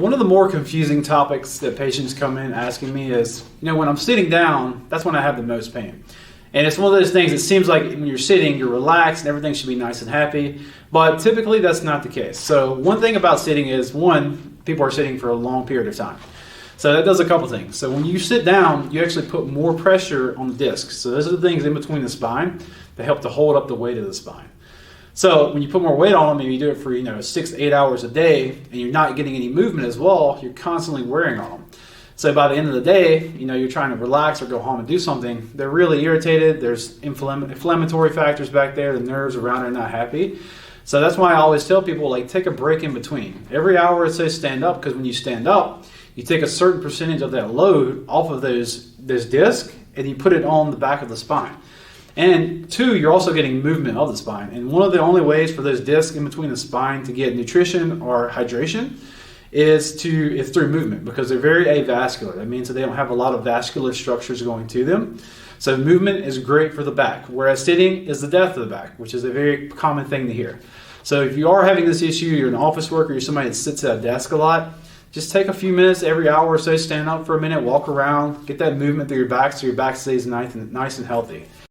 One of the more confusing topics that patients come in asking me is, when I'm sitting down, that's when I have the most pain. And it's one of those things, it seems like when you're sitting, you're relaxed and everything should be nice and happy, but typically that's not the case. So one thing about sitting is, one, people are sitting for a long period of time. So that does a couple things. So when you sit down, you actually put more pressure on the discs. So those are the things in between the spine that help to hold up the weight of the spine. So when you put more weight on them and you do it for 6 to 8 hours a day and you're not getting any movement as well, you're constantly wearing on them. So by the end of the day, you're trying to relax or go home and do something, they're really irritated, there's inflammatory factors back there, the nerves around are not happy. So that's why I always tell people, take a break in between. Every hour it says stand up, because when you stand up, you take a certain percentage of that load off of those discs and you put it on the back of the spine. And two, you're also getting movement of the spine. And one of the only ways for those discs in between the spine to get nutrition or hydration is through movement, because they're very avascular. That means that they don't have a lot of vascular structures going to them. So movement is great for the back, whereas sitting is the death of the back, which is a very common thing to hear. So if you are having this issue, you're an office worker, you're somebody that sits at a desk a lot, just take a few minutes every hour or so, stand up for a minute, walk around, get that movement through your back so your back stays nice and healthy.